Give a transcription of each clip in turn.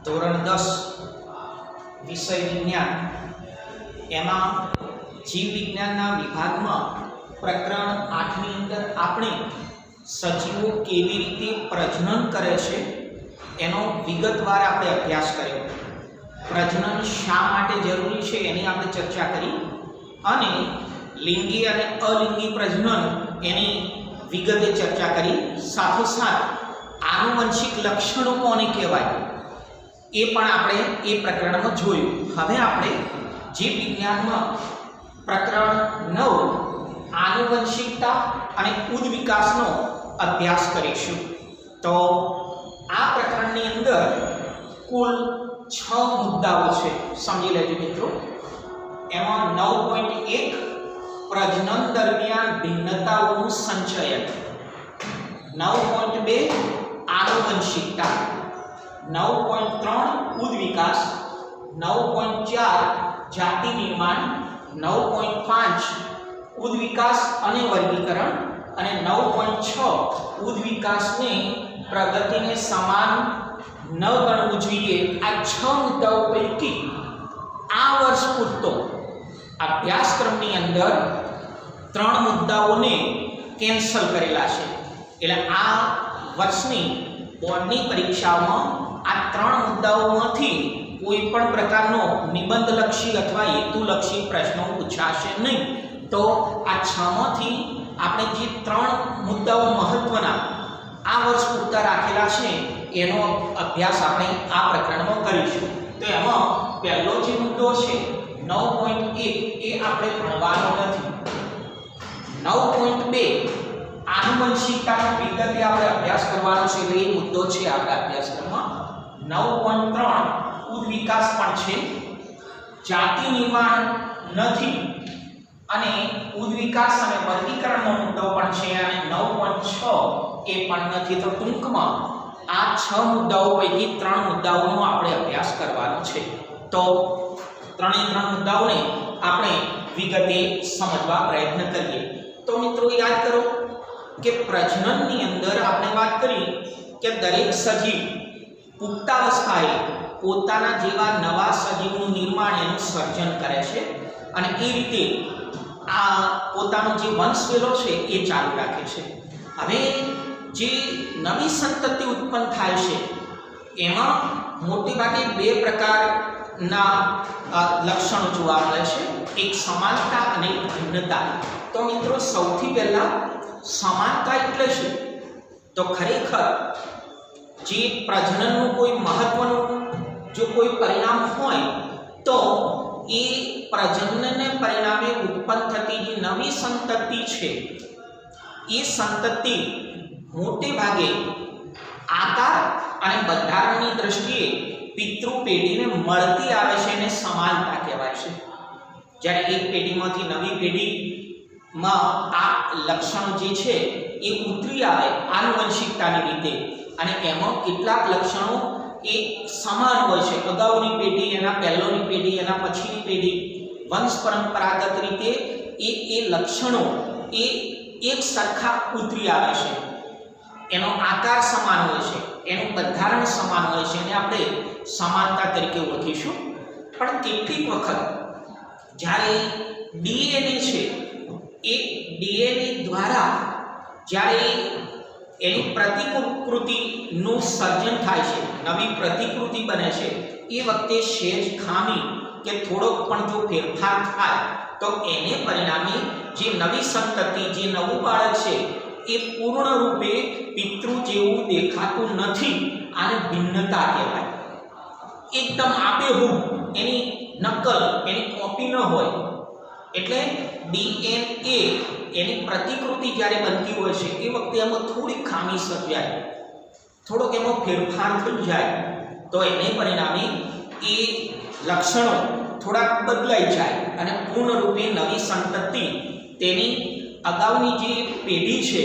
ધોરણ 10 વિષય વિજ્ઞાન એમાં જીવ વિજ્ઞાનના વિભાગમાં પ્રકરણ 8 ની અંદર આપણે સજીવો કેવી રીતે પ્રજનન કરે છે એનો વિગતવાર આપણે અભ્યાસ કર્યો। પ્રજનન શા માટે જરૂરી છે એની આપણે ચર્ચા કરી અને લિંગી અને અલિંગી પ્રજનન એની વિગતે ચર્ચા કરી। સાથોસાથ આનુવંશિક લક્ષણો કોને કહેવાય એ પણ આપણે એ પ્રકરણમાં જોયું। હવે આપણે જીવ વિજ્ઞાનમાં પ્રકરણ 9 આનુવંશિકતા અને ઉદ્વિકાસનો અભ્યાસ કરીશું। તો આ પ્રકરણની અંદર કુલ 6 મુદ્દાઓ છે, સમજી લેજો મિત્રો। એમાં 9.1 પ્રજનન દરમિયાન ભિન્નતાઓનું સંચયન, 9.2 આનુવંશિકતા, 9.3 ઉદ્વિકાસ, 9.4 જાતિ નિર્માણ, 9.5 ઉદ્વિકાસ અને વર્ગીકરણ અને 9.6 ઉદ્વિકાસની પ્રગતિને સમાન ન ગણવું જોઈએ। આ 6 મુદ્દાઓ પૈકી આ વર્ષ પૂરતો અભ્યાસક્રમની અંદર 3 મુદ્દાઓને કેન્સલ કરેલા છે। એટલે આ વર્ષની બોર્ડની પરીક્ષામાં આ 3 મુદ્દાઓમાંથી કોઈ પણ પ્રકારનો નિબંધલક્ષી અથવા હેતુલક્ષી પ્રશ્નો પૂછાશે નહીં। તો આ 6 માંથી આપણે જે 3 મુદ્દાઓ મહત્વના આ વર્ષ પૂરતા રાખેલા છે એનો અભ્યાસ આપણે આ પ્રકરણમાં કરીશું। તો એમાં પહેલો જે મુદ્દો છે 9.1 એ આપણે ભણવાનો નથી। 9.2 આનુવંશિકતાનો વિગતે આપણે અભ્યાસ કરવાનો છે, એટલે એ મુદ્દો છે આપણા અભ્યાસક્રમમાં। 9.3 ઉદ્વિકાસ પણ છે, જાતિ નિર્માણ નથી અને ઉદ્વિકાસ અને વર્ગીકરણનો મુદ્દો પણ છે અને 9.6 એ પણ નથી। તો ટૂંકમાં આ 6 મુદ્દાઓ પૈકી 3 મુદ્દાઓનો આપણે અભ્યાસ કરવાનો છે। તો 3 મુદ્દાઓને આપણે વિગતે સમજવા પ્રયત્ન કરીએ। તો મિત્રો યાદ કરો કે પ્રજનનની અંદર આપણે વાત કરી કે દરેક સજીવ પુખ્તાવસ્થાએ પોતાના જેવા નવા સજીવનું નિર્માણ એનું સર્જન કરે છે અને એ રીતે આ પોતાનો જે વંશવેલો છે એ ચાલુ રાખે છે। હવે જે નવી સંતતિ ઉત્પન્ન થાય છે એમાં મોટે ભાગે 2 પ્રકારના લક્ષણો જોવા મળે છે, એક સમાનતા અને ભિન્નતા। તો મિત્રો સૌથી પહેલા સમાનતા એટલે શું? તો ખરેખર જે પ્રજનનનું કોઈ મહત્વનું જો કોઈ પરિણામ હોય તો એ પ્રજનનને પરિણામે ઉત્પન્ન થતી જે નવી સંતતિ છે એ સંતતિ મોટે ભાગે આકાર અને બંધારણની દ્રષ્ટિએ પિતૃ પેઢીને મળતી આવે છે અને સમાનતા કહેવાય છે। જ્યારે એક પેઢીમાંથી નવી પેઢીમાં આ લક્ષણો જે છે એ ઉતરી આવે આનુવંશિકતાની રીતે અને એમાં કેટલાક લક્ષણો એ સમાન હોય છે। અગાઉની પેઢી, એના પહેલોની પેઢી, એના પછીની પેઢી, વંશ પરંપરાગત રીતે એ લક્ષણો એ એક સરખા ઉતરી આવે છે। એનો આકાર સમાન હોય છે, એનું બંધારણ સમાન હોય છે અને આપણે સમાનતા તરીકે ઓળખીશું। પણ કેટલીક વખત જ્યારે ડીએનએ છે એ ડીએનએ દ્વારા જ્યારે એની પ્રતિકૃતિનું સર્જન થાય છે, નવી પ્રતિકૃતિ બને છે, એ વખતે સહેજ ખામી કે થોડોક પણ જો ફેરફાર થાય તો એને પરિણામે જે નવી સંતતિ, જે નવું બાળક છે એ પૂર્ણ રૂપે પિતૃ જેવું દેખાતું નથી, આને ભિન્નતા કહેવાય। એકદમ આબેહૂબ એની નકલ, એની કોપી ન હોય, એટલે ડીએનએ એની પ્રતિકૃતિ જ્યારે બનતી હોય છે એ વખતે એમાં થોડી ખામી સર્જાય, થોડોક એમાં ફેરફાર થઈ જાય તો એને પરિણામે એ લક્ષણો થોડાક બદલાઈ જાય અને પૂર્ણ રૂપે નવી સંતતિ તેની અગાઉની જે પેઢી છે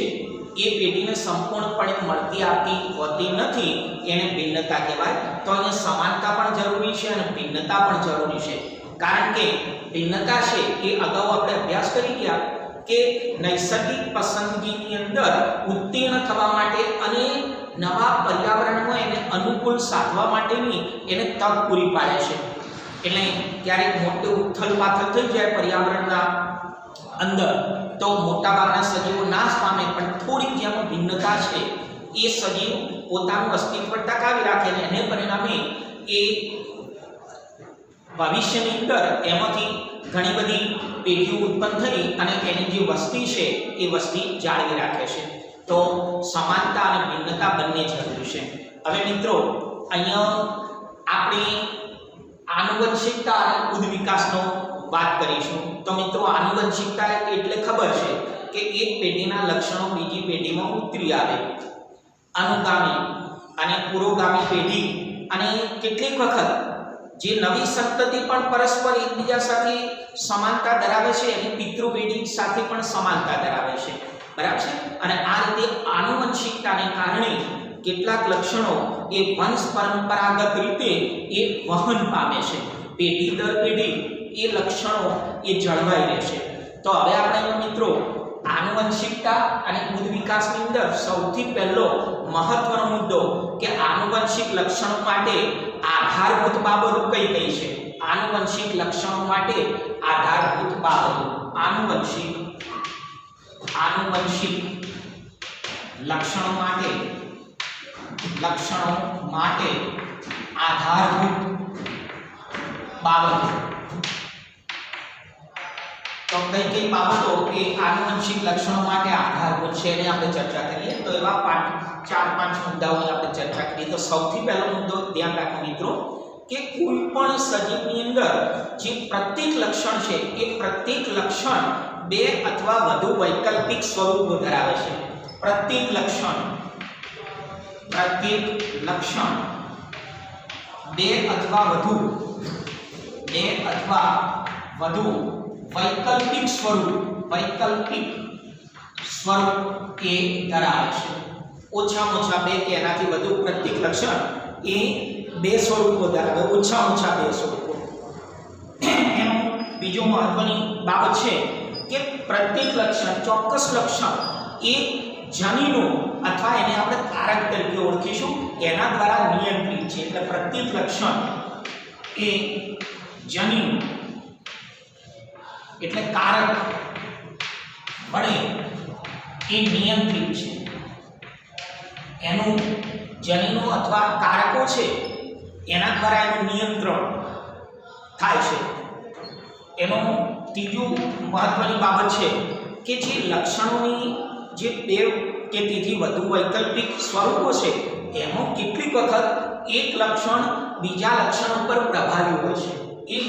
એ પેઢીને સંપૂર્ણપણે મળતી આપતી હોતી નથી, એને ભિન્નતા કહેવાય। તો અહીંયા સમાનતા પણ જરૂરી છે અને ભિન્નતા પણ જરૂરી છે, કારણ કે ભિન્નતા છે એ અગાઉ આપણે અભ્યાસ કરી ગયા કે નૈસર્ગિક પસંદગીની અંદર ઉત્તીર્ણ થવા માટે અને નવા પર્યાવરણમાં એને અનુકૂળ સાધવા માટેની એને તક પૂરી પાડે છે. એટલે ક્યારેક મોટું ઉથલપાથલ થઈ જાય પર્યાવરણના અંદર તો મોટાભાગના સજીવો નાશ પામે, પણ થોડીક જેમાં ભિન્નતા છે એ સજીવ પોતાનું અસ્તિત્વ ટકાવી રાખે ને એને પરિણામે એ ભવિષ્યની અંદર એમાંથી ઘણી બધી પેઢીઓ ઉત્પન્ન થઈ અને એની જે વસ્તી છે એ વસ્તી જાળવી રાખે છે. તો સમાનતા અને ભિન્નતા બંને જરૂરી છે. હવે મિત્રો અહીંયા આપણે આનુવંશિકતા અને ઉદ્વિકાસનો વાત કરીશું. તો મિત્રો આનુવંશિકતા એટલે ખબર છે કે એક પેઢીના લક્ષણો બીજી પેઢીમાં ઉતરી આવે. અનુગામી અને પુરોગામી પેઢી અને કેટલીક વખત જે નવી સંતતિ પણ પરસ્પર એકબીજા સાથે સમાનતા ધરાવે છે એની પિતૃ પેઢી સાથે પણ સમાનતા ધરાવે છે. બરાબર છે. અને આ રીતે આનુવંશિકતાને કારણે કેટલાક લક્ષણો એ વંશ પરંપરાગત રીતે એ વહન પામે છે. પેઢી દર પેઢી એ લક્ષણો એ જળવાઈ રહે છે. તો હવે આપણે મિત્રો આનુવંશિકતા અને ઉદ્વિકાસની અંદર સૌથી પહેલો મહત્વનો મુદ્દો કે આનુવંશિક લક્ષણો માટે આધારભૂત બાબતો કઈ કઈ છે. આનુવંશિક લક્ષણો માટે આધારભૂત બાબતો. આનુવંશિક લક્ષણો માટે આધારભૂત બાબતો. તો કઈ બાબતો એ આનુવંશિક લક્ષણો માટે આધારભૂત છે એની આપણે ચર્ચા કરીએ. તો એવા 4-5 મુદ્દાઓની આપણે ચર્ચા કરીએ. તો સૌથી પહેલો મુદ્દો ધ્યાન રાખો મિત્રો કે કોઈ પણ સજીવની અંદર જે પ્રત્યેક લક્ષણ છે એ પ્રત્યેક લક્ષણ બે અથવા વધુ વૈકલ્પિક સ્વરૂપો ધરાવે છે. પ્રત્યેક લક્ષણ બે અથવા વધુ વૈકલ્પિક સ્વરૂપ એ ધરાવે છે. ઓછામાં ઓછા બે કે એનાથી વધુ પ્રત્યેક લક્ષણ એ બે સ્વરૂપો ધરાવે. ઓછામાં ઓછા બે સ્વરૂપો. એનો બીજો મહત્વની બાબત છે કે પ્રત્યેક લક્ષણ, ચોક્કસ લક્ષણ એ જનીનો અથવા એને આપણે કારક તરીકે ઓળખીશું એના દ્વારા નિયંત્રિત છે. એટલે પ્રત્યેક લક્ષણ એ જનીનો એટલે કારક વડે એ નિયંત્રિત છે. એનું જનીનો અથવા કારકો છે એના દ્વારા એનું નિયંત્રણ થાય છે. એનો ત્રીજું મહત્વની બાબત છે કે જે લક્ષણોની જે બે કે તેથી વધુ વૈકલ્પિક સ્વરૂપો છે એમાં કેટલીક વખત એક લક્ષણ બીજા લક્ષણ ઉપર પ્રભાવી હોય છે. એક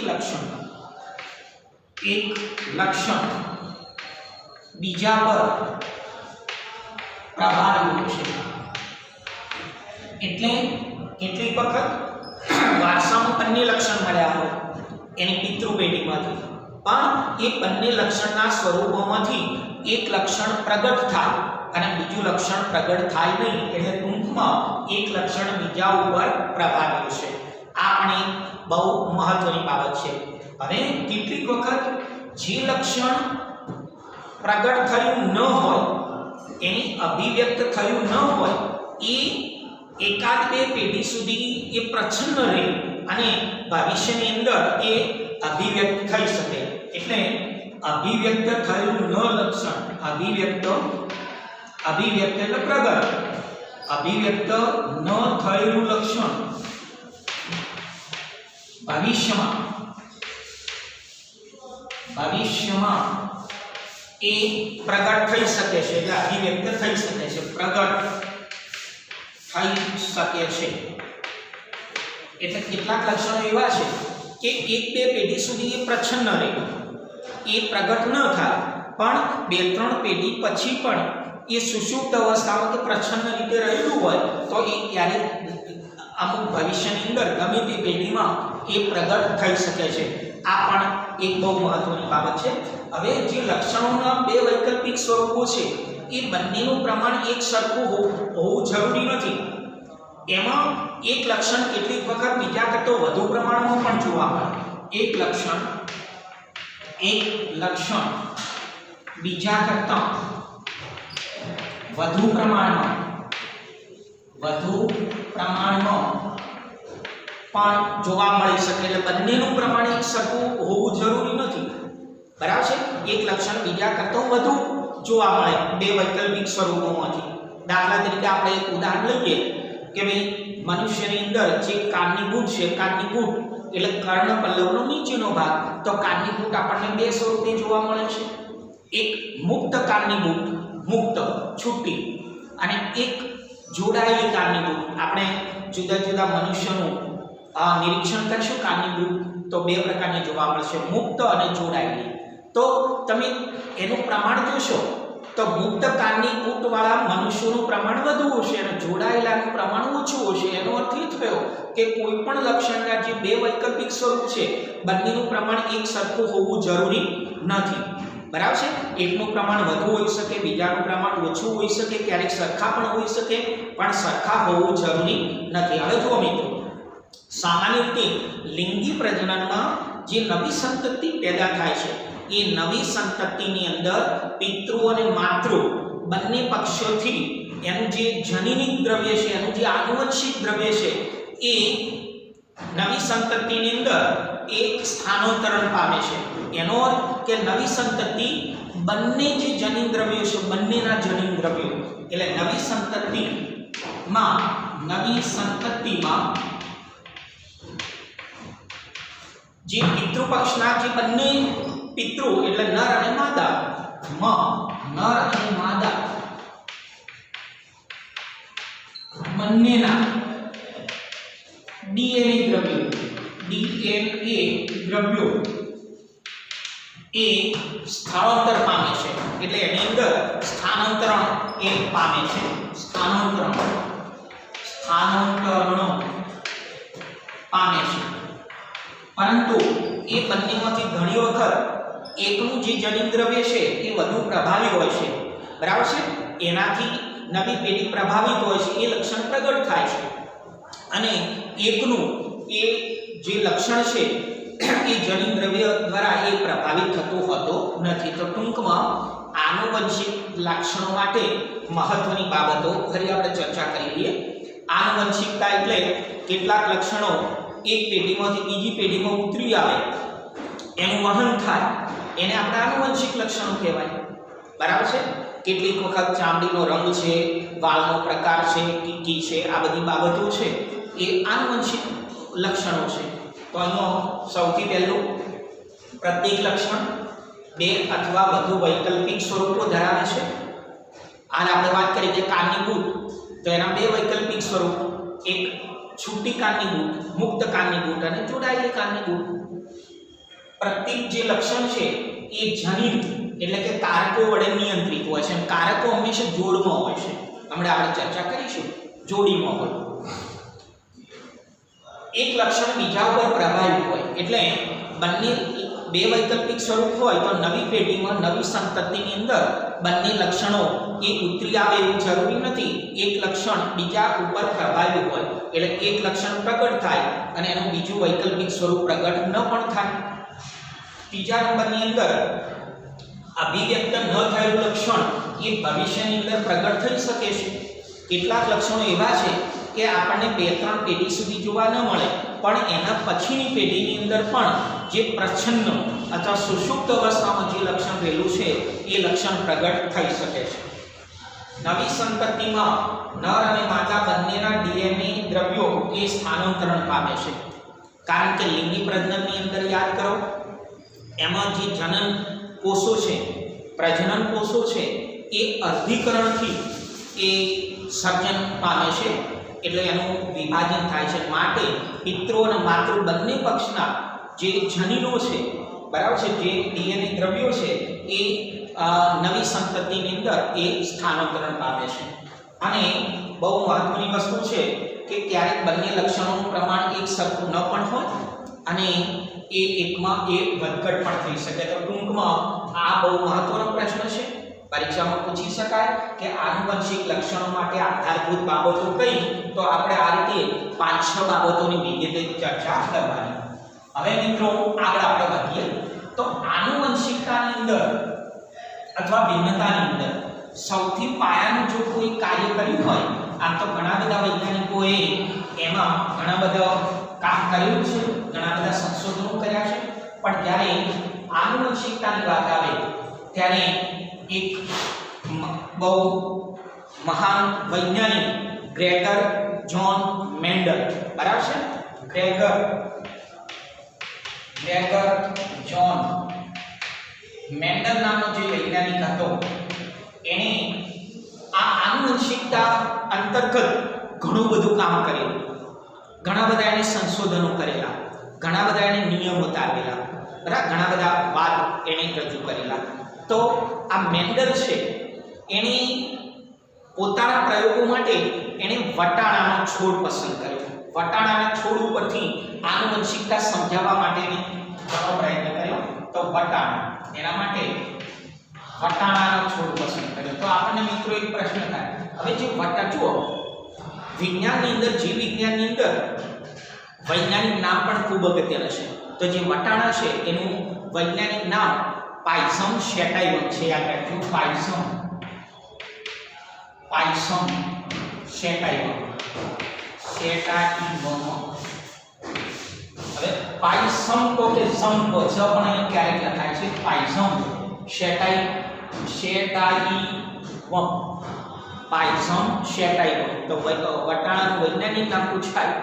લક્ષણ બીજા પર પ્રભાવી હોય છે. એટલે કેટલીક વખત વારસામાં બંને લક્ષણ મળ્યા હોય એની પિતૃ પેઢીમાંથી, પણ એ બંને લક્ષણના સ્વરૂપોમાંથી એક લક્ષણ પ્રગટ થાય અને બીજું લક્ષણ પ્રગટ થાય નહીં. એટલે ટૂંકમાં એક લક્ષણ બીજા ઉપર પ્રભાવી છે. આ પણ એક બહુ મહત્વની બાબત છે. હવે કેટલીક વખત જે લક્ષણ પ્રગટ થયું ન હોય, એની અભિવ્યક્ત થયું ન હોય, એ એકાદ બે પેઢી સુધી એ પ્રચ્છન્ન રહે અને ભવિષ્યની અંદર એ અભિવ્યક્ત થઈ શકે. એટલે અભિવ્યક્ત થયેલું ન લક્ષણ, અભિવ્યક્ત એટલે પ્રગટ, અભિવ્યક્ત ન થયેલું લક્ષણ ભવિષ્યમાં એ પ્રગટ થઈ શકે છે. એટલે અભિવ્યક્ત થઈ શકે છે, પ્રગટ થઈ શકે છે. એટલે કેટલાક લક્ષણો એવા છે કે એક બે પેઢી સુધી એ પ્રચ્છન્ન રહે, એ પ્રગટ ન થાય, પણ 2-3 પેઢી પછી પણ એ સુષુપ્ત અવસ્થામાં કે પ્રચ્છન્ન રીતે રહેલું હોય તો એ ક્યારેક અમુક ભવિષ્યની અંદર ગમે તે પેઢીમાં એ પ્રગટ થઈ શકે છે. આ પણ એક બહુ મહત્વની બાબત છે. હવે જે લક્ષણોના બે વૈકલ્પિક સ્વરૂપો છે એ બંનેનું પ્રમાણ એક સરખું હોવું જરૂરી નથી. એમાં એક લક્ષણ કેટલીક વખત બીજા કરતાં વધુ પ્રમાણમાં પણ જોવા મળે. એક લક્ષણ બીજા કરતાં વધુ પ્રમાણમાં વધુ પ્રમાણમાં પણ જોવા મળી શકે એટલે બંનેનું પ્રમાણ એક સરખું હોવું જરૂરી નથી બરાબર છે એક લક્ષણ બીજા કરતાં વધુ જોવા મળે બે વૈકલ્પિક સ્વરૂપોમાંથી દાખલા તરીકે આપણે એક ઉદાહરણ લઈએ કે ભાઈ મનુષ્યની અંદર જે કાનની ગૂંઠ છે કાનની ગૂંઠ એટલે કર્ણપલ્લવનો નીચેનો ભાગ તો કાનની ગૂંઠ આપણને બે સ્વરૂપે જોવા મળે છે એક મુક્ત કાનની ગૂંઠ મુક્ત છૂટી અને એક જોડાયેલી કાનની ગૂંઠ આપણે જુદા જુદા મનુષ્યનું નિરીક્ષણ કરશું કાનની ગૂંઠ તો બે પ્રકારની જોવા મળશે મુક્ત અને જોડાયેલી તો તમે એનું પ્રમાણ જોશો તો મુક્ત કાનની ગૂંઠવાળા મનુષ્યોનું પ્રમાણ વધુ હશે અને જોડાયેલાનું પ્રમાણ ઓછું હશે એનો અર્થ એ થયો કે કોઈ પણ લક્ષણના જે બે વૈકલ્પિક સ્વરૂપ છે બંનેનું પ્રમાણ એક સરખું હોવું જરૂરી નથી બરાબર છે એકનું પ્રમાણ વધુ હોઈ શકે બીજાનું પ્રમાણ ઓછું હોઈ શકે ક્યારેક સરખા પણ હોઈ શકે પણ સરખા હોવું જરૂરી નથી હવે જુઓ મિત્રો સામાન્ય રીતે લિંગી પ્રજનનમાં જે નવી સંતતિ પેદા થાય છે એ નવી સંતતિની અંદર પિતૃ અને માતૃ બંને પક્ષોથી એનું જે જનીનિક દ્રવ્ય છે એનું જે આનુવંશિક દ્રવ્ય છે એ નવી સંતતિની અંદર એક સ્થાનાંતરણ પામે છે એનો અર્થ કે નવી સંતતિ બંને જે જનીન દ્રવ્યો છે બંનેના જનીન દ્રવ્યો એટલે નવી સંતતિમાં જે પિતૃપક્ષના જે બંને પિતૃ એટલે નર અને માદા નર અને માદા બંનેના ડીએનએ દ્રવ્યો એ સ્થળાંતર પામે છે એટલે એની અંદર સ્થાનાંતરણ એ પામે છે સ્થાનાંતરણ પામે છે પરંતુ એ બંનેમાંથી ઘણી વખત એકનું જે જનીન દ્રવ્ય છે એ વધુ પ્રભાવી હોય છે બરાબર છે એનાથી નવી પેઢી પ્રભાવિત હોય છે એ લક્ષણ પ્રગટ થાય છે અને એકનું એ જે લક્ષણ છે એ જનીન દ્રવ્ય દ્વારા એ પ્રભાવિત થતું હોતો નથી તો ટૂંકમાં આનુવંશિક લક્ષણો માટે મહત્વની બાબતો ફરી આપણે ચર્ચા કરી લઈએ આનુવંશિકતા એટલે કેટલાક લક્ષણો એક પેઢીમાંથી બીજી પેઢીમાં ઉતરી આવે એનું વહન થાય એને આપણે આનુવંશિક લક્ષણો કહેવાય બરાબર છે કેટલીક વખત ચામડીનો રંગ છે વાળનો પ્રકાર છે કીકી છે આ બધી બાબતો છે એ આનુવંશિક લક્ષણો છે તો અહીંયા સૌથી પહેલું પ્રત્યેક લક્ષણ બે અથવા વધુ વૈકલ્પિક સ્વરૂપો ધરાવે છે અને આપણે વાત કરી કે કાનની ગૂંઠ તો એના બે વૈકલ્પિક સ્વરૂપો એક છૂટી કાનની ગૂંઠ મુક્ત કાનની ગૂંઠ અને જોડાયેલી કાનની ગૂંઠ પ્રત્યેક જે લક્ષણ છે એ જનીન એટલે કે કારકો વડે નિયંત્રિત હોય છે અને કારકો હંમેશા જોડમાં હોય છે હમણાં આપણે ચર્ચા કરીશું જોડીમાં હોય એક લક્ષણ બીજા ઉપર પ્રભાવી હોય એટલે બંને બે વૈકલ્પિક સ્વરૂપ હોય તો નવી પેઢીમાં નવી સંતતિની અંદર બંને લક્ષણો એ ઉતરી આવે એવું જરૂરી નથી એક લક્ષણ બીજા ઉપર પ્રભાવી હોય એટલે એક લક્ષણ પ્રગટ થાય અને એનું બીજું વૈકલ્પિક સ્વરૂપ પ્રગટ ન પણ થાય ત્રીજા નંબરની અંદર અભિવ્યક્ત ન થયેલું લક્ષણ એ ભવિષ્યની અંદર પ્રગટ થઈ શકે છે કેટલાક લક્ષણો એવા છે કે આપણને 2-3 પેઢી સુધી જોવા ન મળે પણ એના પછીની પેઢીની અંદર પણ જે પ્રચ્છન્ન અથવા સુષુપ્ત અવસ્થામાં જે લક્ષણ રહેલું છે એ લક્ષણ પ્રગટ થઈ શકે છે નવી સંતતિમાં નર અને માદા બંનેના ડીએનએ દ્રવ્યો એ સ્થાનાંતરણ પામે છે કારણ કે લિંગી પ્રજનનની અંદર યાદ કરો એમાં જે જનન કોષો છે પ્રજનન કોષો છે એ અર્ધીકરણથી એ સર્જન પામે છે એટલે એનું વિભાજન થાય છે માટે પિતૃ અને માતૃ બંને પક્ષના જે જનીનો છે બરાબર છે જે ડીએનએ દ્રવ્યો છે એ નવી સંતતિની અંદર એ સ્થાનાંતરણ પામે છે અને બહુ મહત્વની વસ્તુ છે કે ક્યારેક બંને લક્ષણોનું પ્રમાણ એક સરખું ન પણ હોય અને એ એકમાં એ વધઘટ પણ થઈ શકે તો ટૂંકમાં આ બહુ મહત્વનો પ્રશ્ન છે પરીક્ષામાં પૂછી શકાય કે આનુવંશિક લક્ષણો માટે આધારભૂત બાબતો કઈ તો આપણે આ રીતે 5-6 બાબતોની વિગતે ચર્ચા કરવાની હવે મિત્રો આગળ આપણે વધીએ તો આનુવંશિકતાની અંદર અથવા ભિન્નતાની અંદર સૌથી પાયાનું જો કોઈ કાર્ય કર્યું હોય આમ તો ઘણા બધા વૈજ્ઞાનિકોએ એમાં ઘણા બધા કામ કર્યું છે, ઘણા બધા સંશોધનો કર્યા છે, પણ જ્યારે આનુવંશિકતાની વાત આવે ત્યારે એક બહુ મહાન વૈજ્ઞાનિક ગ્રેગર જ્હોન મેન્ડલ, બરાબર છે, ગ્રેગર જ્હોન મેન્ડલ નામનો જે વૈજ્ઞાનિક હતો એણે આ આનુવંશિકતા અંતર્ગત ઘણું બધું કામ કરેલું, ઘણા બધા એને સંશોધનો કરેલા, ઘણા બધા એને નિયમો તારવેલા, બરાબર, ઘણા બધા વાદ એને રજૂ કરેલા. તો આ મેન્ડલ છે એણે પોતાના પ્રયોગો માટે એણે વટાણાનો છોડ પસંદ કર્યો. વટાણાના છોડ ઉપરથી આનુવંશિકતા સમજાવવા માટે ઘણો પ્રયત્ન કર્યો. તો વટાણા, એના માટે વટાણાનો છોડ પસંદ કર્યો. તો આપણને મિત્રો એક પ્રશ્ન થાય, હવે જે જુઓ, વિજ્ઞાનની અંદર, જીવ વિજ્ઞાનની અંદર વૈજ્ઞાનિક નામ પણ ખૂબ અગત્યનું છે. તો જે વટાણા છે એનું વૈજ્ઞાનિક નામ પાયસમ સેટાઇવમ છે. યાદ રાખજો, પાયસમ સેટાઇવમ. હવે પાયસમ તો કે સમ કો છ પણ અહીં ક્યારેક લખાય છે પાયસમ સેટાઇવમ, પાયસમ સેટાઇવમ. તો વટાણાનું વૈજ્ઞાનિક નામ પૂછાય.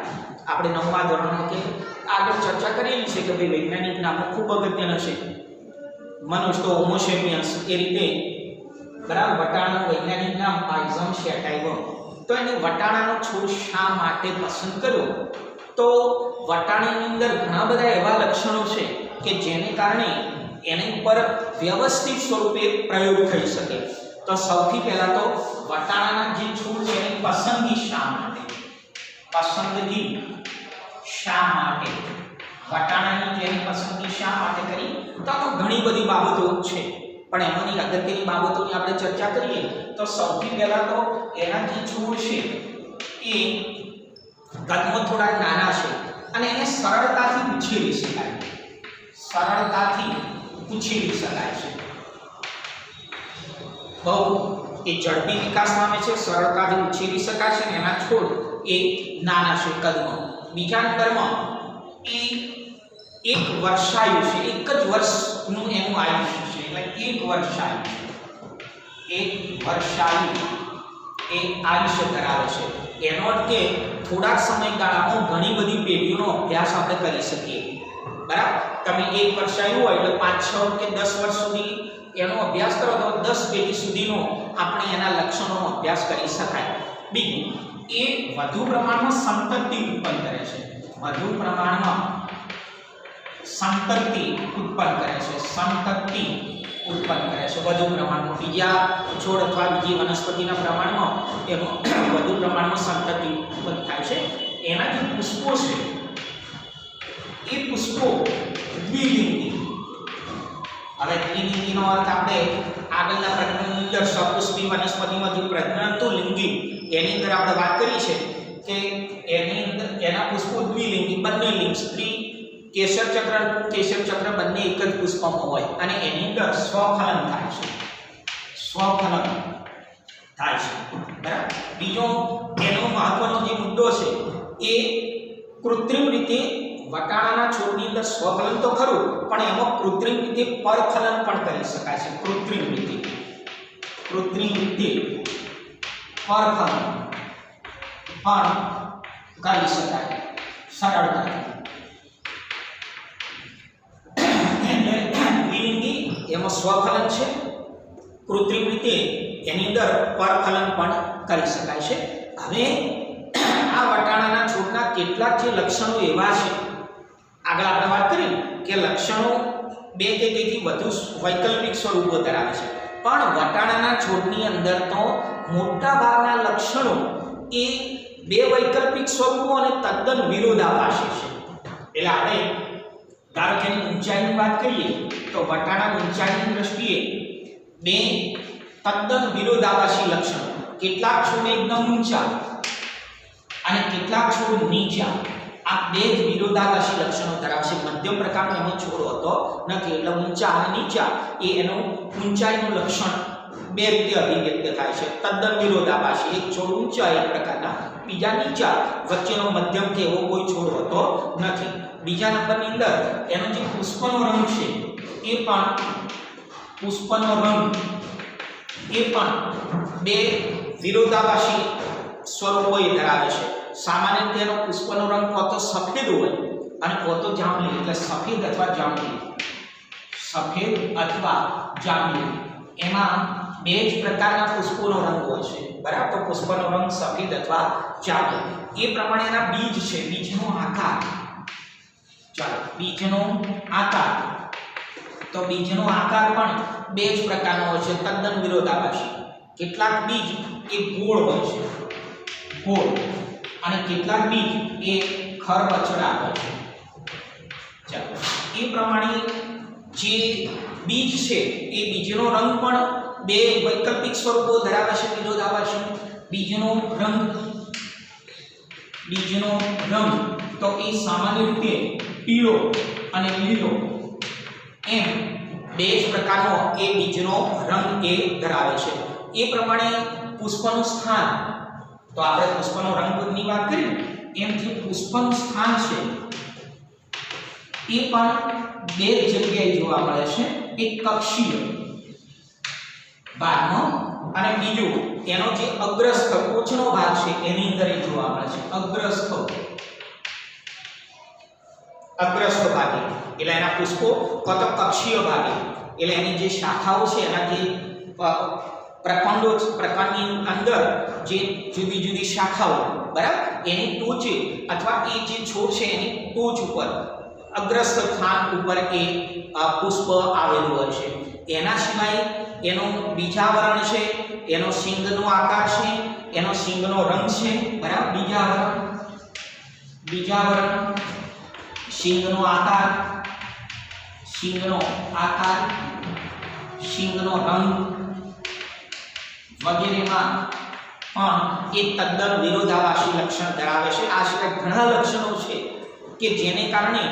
આપણે 9મા ધોરણમાં કે આગળ ચર્ચા કરેલી છે કે ભાઈ વૈજ્ઞાનિક નામો ખૂબ અગત્યના છે. મનુષ્ય તો હોમો સેપિયન્સ એ રીતે, બરાબર. વટાણાનું વૈજ્ઞાનિક નામ પાયસમ સેટાઇવમ. તો એને વટાણાનો છોડ શા માટે પસંદ કર્યો? તો વટાણાની અંદર ઘણા બધા એવા લક્ષણો છે કે જેને કારણે એની ઉપર વ્યવસ્થિત સ્વરૂપે પ્રયોગ થઈ શકે. તો સૌથી પહેલા તો વટાણાના જે છોડ છે એની પસંદગી શા માટે? વટાણાની જેની પસંદગી શા માટે કરી? તો ઘણી બધી બાબતો છે, પણ એમાંની અગત્યની બાબતોની આપણે ચર્ચા કરીએ તો સૌથી પહેલા તો એના જે છોડ છે એ કદમાં થોડા નાના છે અને એને સરળતાથી ઉછેરી શકાય છે. બહુ એ ઝડપી વિકાસ પામે છે, સરળતાથી ઉછેરી શકાય છે, અને એના છોડ એ નાના છે કદમાં. બીજા નંબરમાં એ એક વર્ષાયુ છે, એક જ વર્ષનું એનું આયુષ્ય છે, એટલે એક વર્ષાયુ એ આયુષ્ય ધરાવે છે. એનો અર્થ કે થોડાક સમયગાળામાં ઘણી બધી પેઢીઓનો અભ્યાસ આપણે કરી શકીએ, બરાબર. તમે એક વર્ષાયુ હોય એટલે 5, 6 કે 10 વર્ષ સુધી એનો અભ્યાસ કરો તો 10 પેઢી સુધીનો આપણે એના લક્ષણોનો અભ્યાસ કરી શકાય. બીજું, એ વધુ પ્રમાણમાં સંતતિ ઉત્પન્ન કરે છે, વધુ પ્રમાણમાં સંતતિ ઉત્પન્ન કરે છે, વધુ પ્રમાણમાં બીજા છોડ અથવા બીજી વનસ્પતિના પ્રમાણમાં એનો વધુ પ્રમાણમાં સંતતિ ઉત્પન્ન થાય છે. એના જે પુષ્પો છે એ પુષ્પો દ્વિલિંગી. હવે દ્વિલિંગીનો અર્થ આપણે આગળના પ્રકરણની અંદર સપુષ્પી વનસ્પતિમાં જે પ્રજનન તો લિંગી એની અંદર આપણે વાત કરી છે કે એની અંદર એના પુષ્પો દ્વિલિંગી, બંને લિંગ, સ્ત્રી કેસર ચક્ર અને કેસર ચક્ર બંને એક જ પુષ્પમાં હોય અને એની અંદર સ્વફલન થાય છે, બરાબર. બીજો એનો મહત્વનો જે મુદ્દો છે એ કૃત્રિમ રીતે વટાણાના છોડની અંદર સ્વફલન તો ખરું, પણ એમાં કૃત્રિમ રીતે પરફલન પણ કરી શકાય છે. કૃત્રિમ રીતે પરફલન પણ કરી શકાય સરળતાથી. દ્વિલિંગી એમાં સ્વફલન છે, કૃત્રિમ રીતે એની અંદર પરફલન પણ કરી શકાય છે. હવે આ વટાણાના છોડના કેટલાક જે લક્ષણો એવા છે, આગળ આપણે વાત કરી કે લક્ષણો 2 કે તેથી વધુ વૈકલ્પિક સ્વરૂપો ધરાવે છે, પણ વટાણાના છોડની અંદર તો મોટા ભાગના લક્ષણો એ 2 વૈકલ્પિક સ્વરૂપો અને તદ્દન વિરોધાભાસી છે. એટલે આપણે ધારો કે ઊંચાઈની વાત કરીએ તો વટાણા ઊંચાઈની દ્રષ્ટિએ 2 તદ્દન વિરોધાભાસી લક્ષણો. કેટલાક છોડ એકદમ ઊંચા અને કેટલાક છોડ નીચા, આ 2 જ વિરોધાભાસી લક્ષણો ધરાવશે. મધ્યમ પ્રકારનો એનો છોડ હોતો નથી, એટલે ઊંચા અને નીચા એ એનું ઊંચાઈનું લક્ષણ બે રીતે અભિવ્યક્ત થાય છે, તદ્દન વિરોધાભાસી. એક છોડ ઊંચા એક પ્રકારના, બીજા નીચા, વચ્ચેનો મધ્યમ કે એવો કોઈ છોડ હોતો નથી. બીજા નંબરની અંદર એનો જે પુષ્પનો રંગ છે એ પણ પુષ્પનો રંગ એ પણ બે વિરોધાભાસી સ્વરૂપો એ ધરાવે છે. સામાન્ય રીતે એનો પુષ્પનો રંગ કાં તો સફેદ હોય અને કાં તો જાંબલી, એટલે સફેદ અથવા જાંબલી, સફેદ અથવા જાંબલી, એમાં બે જ પ્રકારના પુષ્પોનો રંગ હોય છે, બરાબર. તો પુષ્પનો રંગ સફેદ અથવા જાંબલી. એ પ્રમાણે એના બીજ છે, બીજનો આકાર. ચાલો, બીજનો આકાર. તો બીજનો આકાર પણ બે જ પ્રકારનો હોય છે, તદ્દન વિરોધાભાસી. કેટલાક બીજ એ ગોળ હોય છે, ગોળ, અને કેટલાક બીજ એ ખરબચડા હોય છે. ચાલો, એ પ્રમાણે જે બીજ છે એ બીજનો રંગ પણ બે વૈકલ્પિક સ્વરૂપો ધરાવે છે, વિરોધાભાસી. બીજનો રંગ તો એ સામાન્ય રીતે પીળો અને લીલો, એમ બે જ પ્રકારનો એ બીજનો રંગ એ ધરાવે છે. એ પ્રમાણે પુષ્પનું સ્થાન, તો આપણે પુષ્પનો રંગની વાત કરી, એમ જે પુષ્પનું સ્થાન છે એ પણ બે જગ્યાએ જોવા મળે છે. એક કક્ષીય ભાગમાં અને બીજું એનો જે અગ્રસ્થ ટોચનો ભાગ છે એની અંદર એ જોવા મળે છે. અગ્રસ્થ ભાગે એટલે એના પુષ્પો કત કક્ષીય ભાગે, એટલે એની જે શાખાઓ છે એના જે પ્રકાંડની અંદર જે જુદી જુદી શાખાઓ, બરાબર, એની ટોચે અથવા એ જે છોડ છે એની ટોચ ઉપર અગ્રસ્થ સ્થાન ઉપર એ પુષ્પ આવેલું હોય છે. એના સિવાય એનો બીજાવરણ છે, એનો શીંગનો આકાર છે, એનો શીંગનો રંગ છે, બરાબર. બીજાવરણ, શીંગનો આકાર, શીંગનો રંગ વગેરેમાં પણ એ તદ્દન વિરોધાભાસી લક્ષણ ધરાવે છે. આ સિવાય ઘણા લક્ષણો છે કે જેને કારણે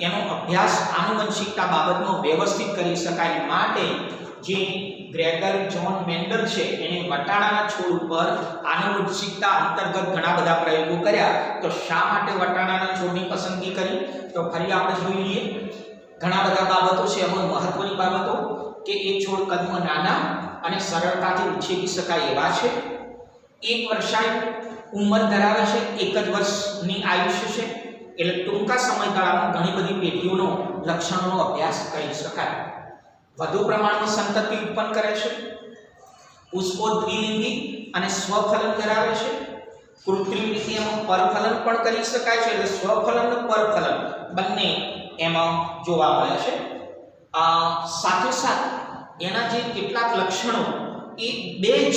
એનો અભ્યાસ આનુવંશિકતા બાબતમાં વ્યવસ્થિત કરી શકાય. માટે જે ગ્રેગર જોન મેન્ડલ છે એને વટાણાના છોડ ઉપર આનુવંશિકતા અંતર્ગત ઘણા બધા પ્રયોગો કર્યા. તો શા માટે વટાણાના છોડની પસંદગી કરી, તો ફરી આપણે જોઈ લઈએ. ઘણા બધા બાબતો છે, એમાં મહત્વની બાબતો કે એ છોડ કદમાં નાના અને સરળતાથી ઉછેરી શકાય એવા છે. 1 વર્ષાયુ ઉંમર ધરાવે છે, 1 જ વર્ષની આયુષ્ય છે, એટલે ટૂંકા સમયગાળામાં ઘણી બધી પેઢીઓનો લક્ષણોનો અભ્યાસ કરી શકાય. વધુ પ્રમાણમાં સંતતિ ઉત્પન્ન કરે છે. પુષ્પો દ્વિલિંગી અને સ્વફલન ધરાવે છે. કૃત્રિમ રીતે એમાં પરફલન પણ કરી શકાય છે, એટલે સ્વફલન અને પરફલન બંને એમાં જોવા મળે છે. સાથોસાથ એના જે કેટલાક લક્ષણો એ બે જ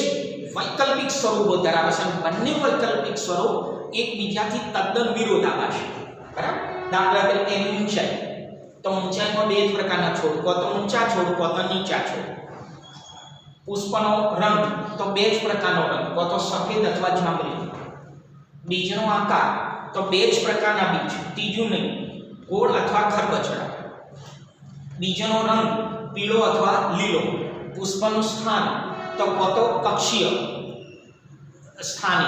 વૈકલ્પિક સ્વરૂપો ધરાવે છે, બંને વૈકલ્પિક સ્વરૂપ એકબીજાથી તદ્દન વિરોધાભાસી, બરાબર. દાખલા તરીકે એની ઊંચાઈ, તો ઊંચાઈમાં બે જ પ્રકારના છોડ, કો તો ઊંચા છોડ, કો તો નીચા છોડ. પુષ્પનો રંગ તો બે જ પ્રકારનો રંગ, કો તો સફેદ અથવા જાંબલી. બીજનો આકાર તો બે જ પ્રકારના બીજ, ત્રીજું નહીં, ગોળ અથવા ખરબચડા. બીજનો રંગ પીળો અથવા લીલો. પુષ્પનું સ્થાન તો કો તો કક્ષીય સ્થાને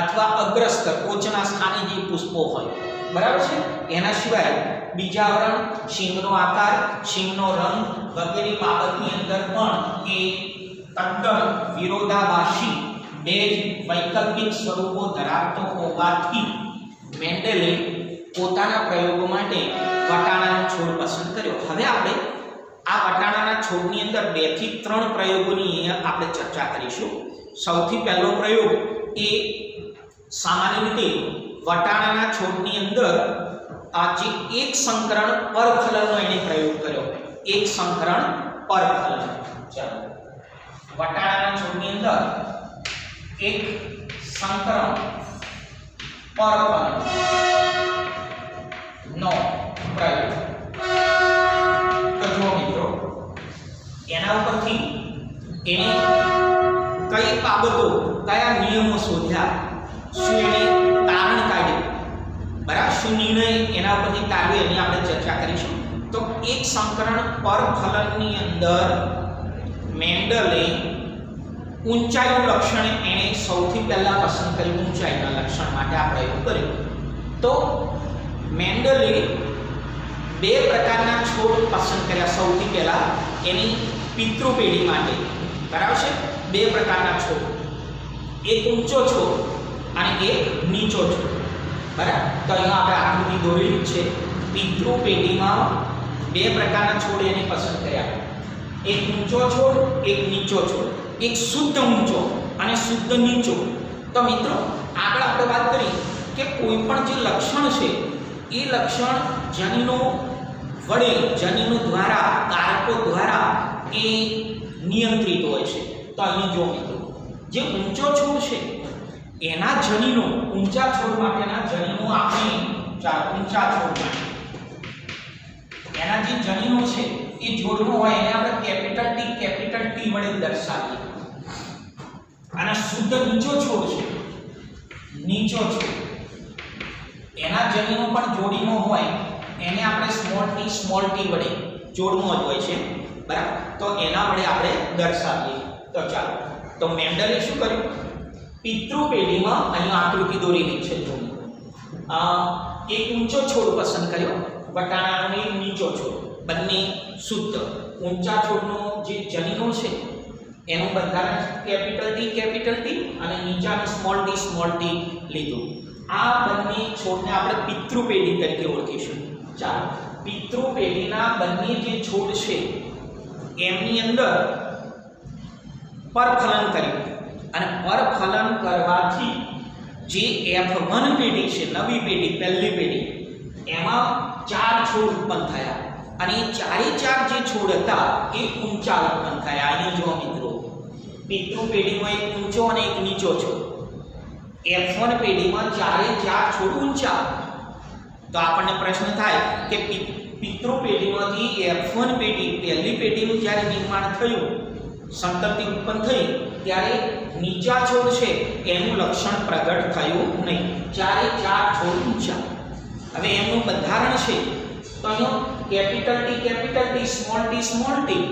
અથવા અગ્રસ્થ ટોચના સ્થાને જે પુષ્પો હોય, બરાબર છે. એના સિવાય બીજાવરણ, શીંગનો આકાર, શીંગનો રંગ વગેરે બાબતની અંદર પણ એ તદ્દન વિરોધાભાસી બે જ વૈકલ્પિક સ્વરૂપો ધરાવતો હોવાથી મેન્ડલે પોતાના પ્રયોગો માટે વટાણાનો છોડ પસંદ કર્યો. હવે આપણે આ વટાણાના છોડની અંદર 2 થી 3 પ્રયોગોની આપણે ચર્ચા કરીશું. સૌથી પહેલો પ્રયોગ એ સામાન્ય રીતે વટાણાના છોડની અંદર આ જે એક સંકરણ પરફલનનો એને પ્રયોગ કર્યો. એક સંકરણ પરફલન. ચાલો, વટાણાના છોડની અંદર એક સંકરણ પરફલન નો પ્રયોગ. તો જો મિત્રો, એના ઉપરથી એને કઈ બાબતો, કયા નિયમો શોધ્યા, શું એને તારણ કાઢ્યું, બરાબર, શું નિર્ણય એના ઉપરથી કાઢ્યો એની આપણે ચર્ચા કરીશું. તો એક સંકરણ પરફલનની અંદર મેન્ડલે ઊંચાઈનું લક્ષણ એણે સૌથી પહેલા પસંદ કર્યું. ઊંચાઈના લક્ષણ માટે આ પ્રયોગ કર્યો. તો મેન્ડલે બે પ્રકારના છોડ પસંદ કર્યા. સૌથી પહેલા એની પિતૃ પેઢી માટે, બરાબર છે, બે પ્રકારના છોડ, એક ઊંચો છોડ અને એક નીચો છોડ. બરાબર. તો અહીંયા આપણે આકૃતિ દોરેલી છે. પિતૃ પેઢીમાં બે પ્રકારના છોડ એને પસંદ કર્યા, એક ઊંચો છોડ, એક નીચો છોડ, એક શુદ્ધ ઊંચો અને શુદ્ધ નીચો. તો મિત્રો આગળ આપણે વાત કરી કે કોઈ પણ જે લક્ષણ છે એ લક્ષણ જનીનો વડે, જનીનો દ્વારા, કારકો દ્વારા એ નિયંત્રિત હોય છે. તો અહીં જો મિત્રો જે ઊંચો છોડ છે એના જનીનો, ઊંચા છોડ માટેના જનીનો આપણે ઊંચા છોડ માટે એના જે જનીનો છે એ જોડનો હોય એને આપણે કેપિટલ ટી વડે દર્શાવીએ. અને શુદ્ધ નીચો છોડ છે, નીચો છોડ, એના જનીનો પણ જોડીનો હોય એને આપણે સ્મોલ ટી વડે, જોડનો જ હોય છે, બરાબર, તો એના વડે આપણે દર્શાવીએ. તો ચાલો, તો મેન્ડલે શું કર્યું? પિતૃ પેઢીમાં અહીં આકૃતિ દોરેલી છે. જો એક ઊંચો છોડ પસંદ કર્યો, વટાણાનો એક નીચો છોડ, બંને શુદ્ધ. ઊંચા છોડનો જે જનીનો છે એનું બંધારણ કેપિટલ ટી અને નીચાનું સ્મોલ ટી લીધું. આ બંને છોડને આપણે પિતૃ પેઢી તરીકે ઓળખીશું. ચાલો, પિતૃ પેઢીના બંને જે છોડ છે એમની અંદર પરફલન કર્યું અને પરફલન કરવાથી જે F1 પેઢી છે, નવી પેઢી, પહેલી પેઢી, એમાં 4 છોડ ઉત્પન્ન થયા અને એ ચારે ચાર જે છોડ હતા એ ઊંચા ઉત્પન્ન થયા. અહીંયા જો મિત્રો પિતૃ પેઢીમાં એક ઊંચો અને એક નીચો છોડ, F1 પેઢીમાં ચારે ચાર છોડ ઊંચા. તો આપણને પ્રશ્ન થાય કે પિતૃ પેઢીમાંથી F1 પેઢી, પહેલી પેઢીનું જ્યારે નિર્માણ થયું, સંતતિ ઉત્પન્ન થઈ, ત્યારે નીચા છોડ છે એનું લક્ષણ પ્રગટ થયું નહીં. ચારે ચાર છોડ ઊંચા. હવે એમનું બંધારણ છે તો અહીંયા કેપિટલ ટી, સ્મોલ ટી,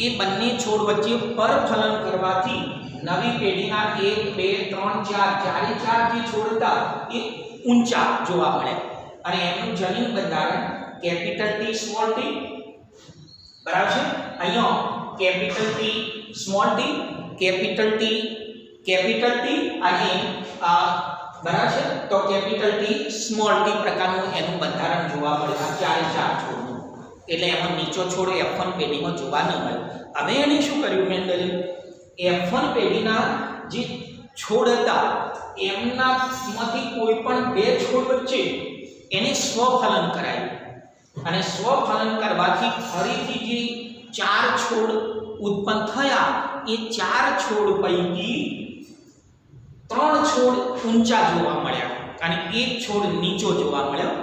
એ બંને છોડ વચ્ચે પરફલન કરવાથી નવી પેઢીના 1 2 3 4 ચારે ચાર જે છોડ હતા એ ઊંચા જોવા મળે અને એનું જનીન બંધારણ કેપિટલ ટી, સ્મોલ ટી, બરાબર છે. અહીંયા capital T, small T, capital T અને બરાબર છે. તો કેપિટલ ટી, સ્મોલ ટી પ્રકારનું એનું બંધારણ જોવા મળે આ ચારે ચાર છોડનું. એટલે એમાં નીચો છોડ F1 પેઢીમાં જોવા ન મળે. હવે એને શું કર્યું મેન્ડલે? F1 પેઢીના જે છોડ હતા એમનામાંથી કોઈ પણ બે છોડ વચ્ચે એને સ્વફલન કરાયું અને સ્વફલન કરવાથી ફરીથી જે ચાર છોડ ઉત્પન્ન થયા એ ચાર છોડ પૈકી 3 છોડ ઊંચા જોવા મળ્યા અને એક છોડ નીચો જોવા મળ્યો.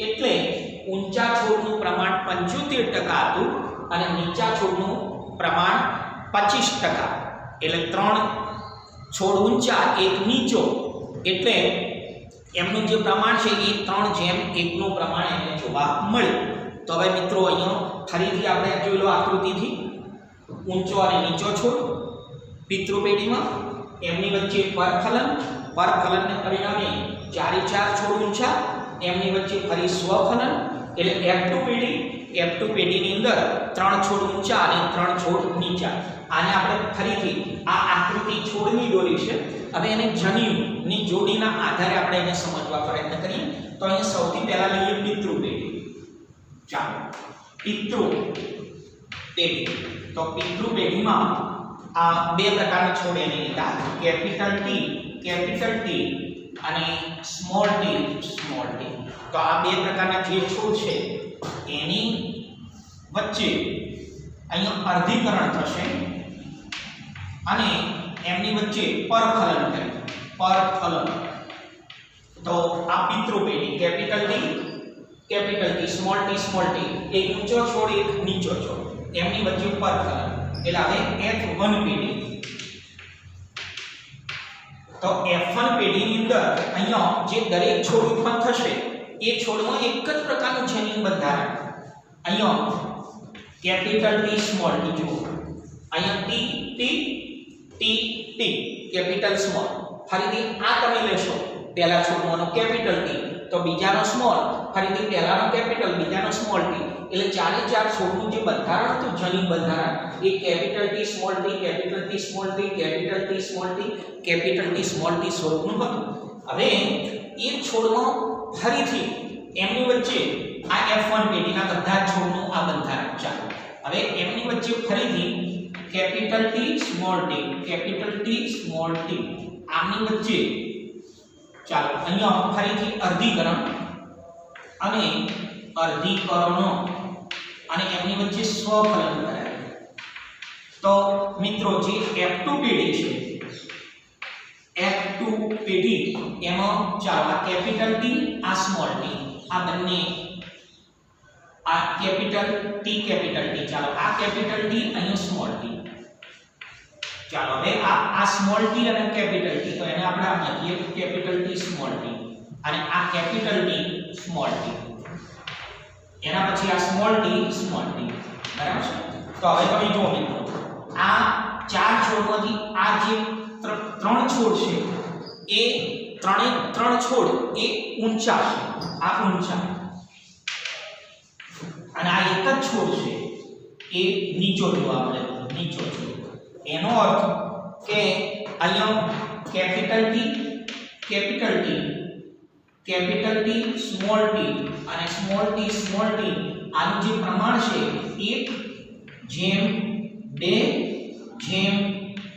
એટલે ઊંચા છોડનું પ્રમાણ 75% હતું અને નીચા છોડનું પ્રમાણ 25%. એટલે 3 છોડ ઊંચા, એક નીચો, એટલે એમનું જે પ્રમાણ છે એ 3:1 નું પ્રમાણ એને જોવા મળ્યું. તો હવે મિત્રો અહીંયા ફરીથી આપણે જોઈ લો આકૃતિથી, ઊંચો અને નીચો છોડ પિતૃ પેઢીમાં, એમની વચ્ચે પરફલનને પરિણામે ચારે ચાર છોડ ઊંચા, એમની વચ્ચે ફરી સ્વફલન એટલે F2 પેઢીની અંદર 3 છોડ ઊંચા અને 3 છોડ નીચા. આને આપણે ફરીથી આ આકૃતિ છોડની દોરી છે. હવે એને જનીનની જોડીના આધારે આપણે એને સમજવા પ્રયત્ન કરીએ. તો અહીં સૌથી પહેલા લઈએ પિતૃ પેઢી. ચાલો, પિતૃ પેઢી. તો પિતૃ પેઢીમાં આ બે પ્રકારના છોડ એને લીધા, કેપિટલ ટી અને સ્મોલ ટી. તો આ બે પ્રકારના જે છોડ છે એની વચ્ચે અહીંયા અર્ધીકરણ થશે અને એમની વચ્ચે પરફલન કરવું. તો આ પિતૃ પેઢી કેપિટલ ટી, સ્મોલ ટી, એક ઊંચો છોડ એક નીચો છોડ, એમની વચ્ચે પરફલન. એટલે હવે F1 પેઢી. તો F1 પેઢીની અંદર અહીંયા જે દરેક છોડ ઉત્પન્ન થશે એ છોડમાં એક જ પ્રકારનું જનીન બંધારણ. અહીંયા કેપિટલ ટી, સ્મોલ ટી, જુઓ અહીંયા T T T capital small ફરીથી આ તમે લેશો પહેલા છોડવાનો કેપિટલ ટી તો બીજાનો સ્મોલ ફરીથી પહેલાનો કેપિટલ બીજાનો સ્મોલ ટી એટલે ચારે ચાર છોડનું જે બંધારણ હતું જનીન બંધારણ એ capital T small T capital T small T capital T small T capital T small T સ્વરૂપનું હતું હવે એ છોડમાં ફરીથી એમની વચ્ચે આ F1 પેઢીના બધા છોડનું આ બંધારણ ચાલે હવે એમની વચ્ચે ફરીથી કેપિટલ ટી સ્મોલ ટી આમની વચ્ચે ચાલો અહીંયા ફરીથી અર્ધીકરણ અને અર્ધીકરણો અને એમની વચ્ચે સ્વફલન કરાય તો મિત્રો જે F2 પેઢી છે F2 પેઢી એમાં ચાલો આ કેપિટલ ટી આ સ્મોલ ટી આ બંને આ કેપિટલ ટી ચાલો આ કેપિટલ ટી અને સ્મોલ ટી ચાલો હવે આ સ્મોલ ટી અને કેપિટલ ટી તો એને આપણે આમ લખીએ કેપિટલ ટી સ્મોલ ટી અને આ કેપિટલ ટી સ્મોલ ટી એના પછી આ સ્મોલ ટી બરાબર છે તો હવે તમે જુઓ મિત્રો આ ચાર છોડમાંથી આ જે ત્રણ છોડ છે એ ત્રણ છોડ એ ઊંચા છે આ ઊંચા અને આ એક જ છોડ છે એ નીચો જોવા મળે નીચો છે એનો અર્થ કે અહીંયા કેપિટલ ટી સ્મોલ ટી અને સ્મોલ ટી આનું જે પ્રમાણ છે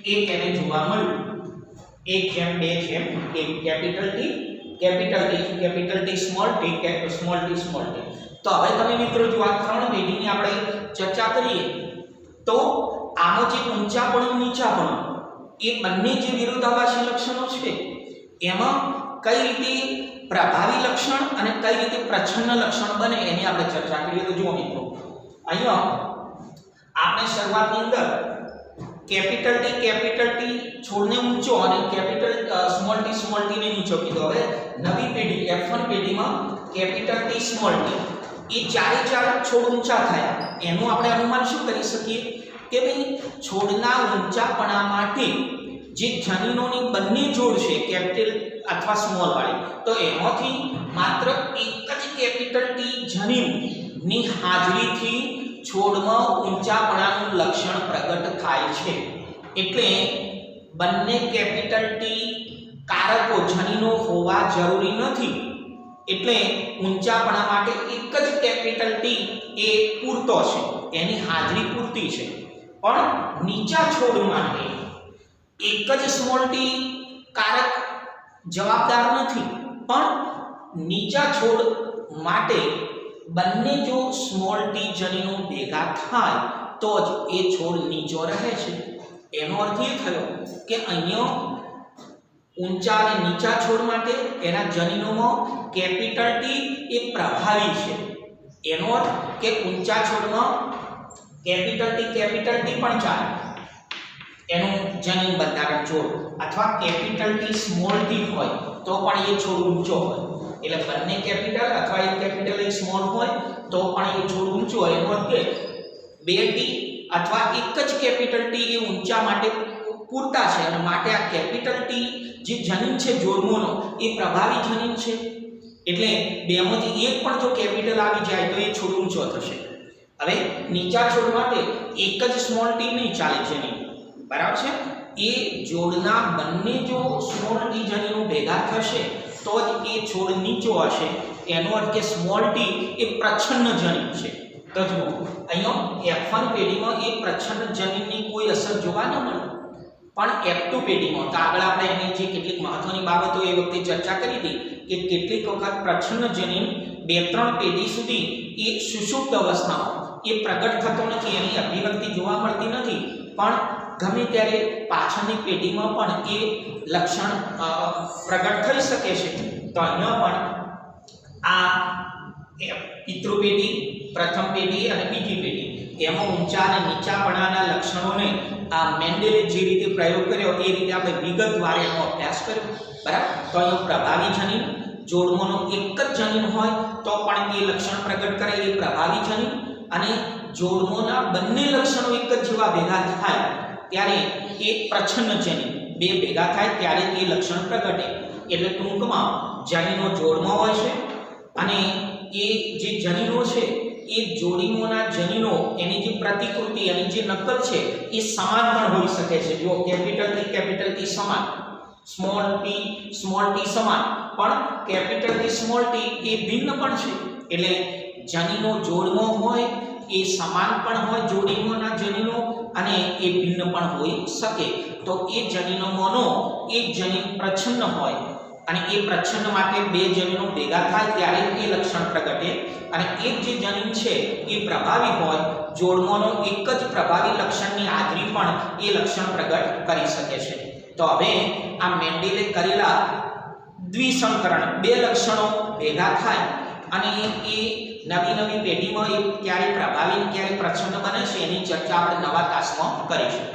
1:2:1 એને જોવા મળ્યું 1:2:1 કેપિટલ ટી સ્મોલ ટી તો હવે તમે મિત્રો જો આ ત્રણ પેઢીની આપણે ચર્ચા કરીએ તો આનો જે ઊંચાપણું નીચાપણું એ બંને જે વિરોધાભાસી લક્ષણો છે એમાં કઈ રીતે પ્રભાવી લક્ષણ અને કઈ રીતે પ્રચ્છન્ન લક્ષણ બને એની આપણે ચર્ચા કરીએ તો જુઓ મિત્રો અહીંયા આપણે શરૂઆતની અંદર કેપિટલ ટી છોડને ઊંચો અને સ્મોલ ટી ને નીચો કીધો હવે નવી પેઢી F1 પેઢીમાં કેપિટલ ટી સ્મોલ ટી એ ચારે ચાર છોડ ઊંચા થયા એનું આપણે અનુમાન શું કરી શકીએ કે ભાઈ છોડના ઊંચાપણા માટે જે જનીનોની બંને જોડ છે કેપિટલ અથવા સ્મોલ વાળી તો એમાંથી માત્ર એક જ કેપિટલ ટી જનીનની હાજરીથી છોડમાં ઊંચાપણાનું લક્ષણ પ્રગટ થાય છે એટલે બંને કેપિટલ ટી કારકો જનીનો હોવા જરૂરી નથી એટલે ઊંચાપણા માટે એક જ કેપિટલ ટી એ પૂરતો છે એની હાજરી પૂરતી છે પણ નીચા છોડ માટે એક જ સ્મોલ ટી કારક જવાબદાર નથી પણ નીચા છોડ માટે બંને જો સ્મોલ ટી જનીનો ભેગા થાય તો જ એ છોડ નીચો રહે છે એનો અર્થ એ થયો કે અહીંયા ઊંચા અને નીચા છોડ માટે એના જનીનોમાં કેપિટલ ટી એ પ્રભાવી છે એનો અર્થ કે ઊંચા છોડમાં કેપિટલ ટી પણ ચાલે એનું જનીન બંધારણ છોડ અથવા કેપિટલ ટી સ્મોલ ટી હોય તો પણ એ છોડ ઊંચો હોય એટલે બંને કેપિટલ અથવા એક કેપિટલ એક સ્મોલ હોય તો પણ એ છોડ ઊંચો હોય એનો અર્થ કે બે ટી અથવા એક જ કેપિટલ ટી એ ઊંચા માટે પૂરતા છે અને માટે આ કેપિટલ ટી જે જનીન છે જોડમોનો એ પ્રભાવી જનીન છે એટલે બેમાંથી એક પણ જો કેપિટલ આવી જાય તો એ છોડ ઊંચો થશે હવે નીચા છોડ માટે એક જ સ્મોલ ટી નહીં ચાલે જનીન બરાબર છે એ જોડના બંને જો સ્મોલ ટી જનીનો ભેગા થશે તો જ એ છોડ નીચો હશે એનો અર્થ કે સ્મોલ ટી એ પ્રચ્છન્ન જનીન છે તો જુઓ અહીંયા F1 પેઢીમાં એ પ્રચ્છન્ન જનીનની કોઈ અસર જોવા ન મળે પણ F2 પેઢીમાં તો આગળ આપણે એની જે કેટલીક મહત્વની બાબતો એ વખતે ચર્ચા કરી હતી કે કેટલીક વખત પ્રચ્છન્ન જનીન 2-3 પેઢી સુધી એ સુષુપ્ત અવસ્થામાં એ પ્રગટ થતો નથી એની અભિવ્યક્તિ જોવા મળતી નથી પણ ગમે ત્યારે પાછળની પેઢીમાં પણ એ લક્ષણ પ્રગટ થઈ શકે છે તો અહીંયા પણ આ પિતૃ પેઢી પ્રથમ પેઢી અને બીજી પેઢી એમાં ઊંચા અને નીચાપણાના લક્ષણોને આ મેન્ડેલે જે રીતે પ્રયોગ કર્યો એ રીતે આપણે વિગતવાર એનો અભ્યાસ કર્યો બરાબર તો અહીંયા પ્રભાવી જનીન જોડમોનો એક જ જનીન હોય તો પણ એ લક્ષણ પ્રગટ કરે એ પ્રભાવી જનીન અને જોડમોના બંને લક્ષણો એક જ જેવા ભેગા થાય ત્યારે એ પ્રચ્છન્ન જનીન બે ભેગા થાય ત્યારે એ લક્ષણ પ્રગટે. એટલે ટૂંકમાં જનીનો જોડમાં હોય છે અને એ જે જનીનો છે એ જોડીઓના જનીનો એની જે પ્રતિકૃતિ એની જે નકલ છે એ સમાન પણ હોઈ શકે છે. જો કેપિટલ ટી સમાન, સ્મોલ ટી સમાન, પણ કેપિટલ ટી સ્મોલ ટી એ ભિન્ન પણ છે. એટલે જનીનો જોડમાં હોય એ સમાન પણ હોય જોડીઓના જનીનો અને એ ભિન્ન પણ હોઈ શકે. તો એ જનીનોમાંનો એક જનીન પ્રચ્છન્ન હોય અને એ પ્રચ્છન્ન માટે બે જનીનો ભેગા થાય ત્યારે એ લક્ષણ પ્રગટે. અને એક જે જનીન છે એ પ્રભાવી હોય, જોડમાંનો એક જ પ્રભાવી લક્ષણની હાજરી પણ એ લક્ષણ પ્રગટ કરી શકે છે. તો હવે આ મેન્ડેલે કરેલા દ્વિસંકરણ બે લક્ષણો ભેગા થાય અને એ નવી પેઢીમાં એ ક્યારે પ્રભાવી ક્યારે પ્રચ્છન્ન બને છે એની ચર્ચા આપણે નવા ક્લાસમાં કરીશું.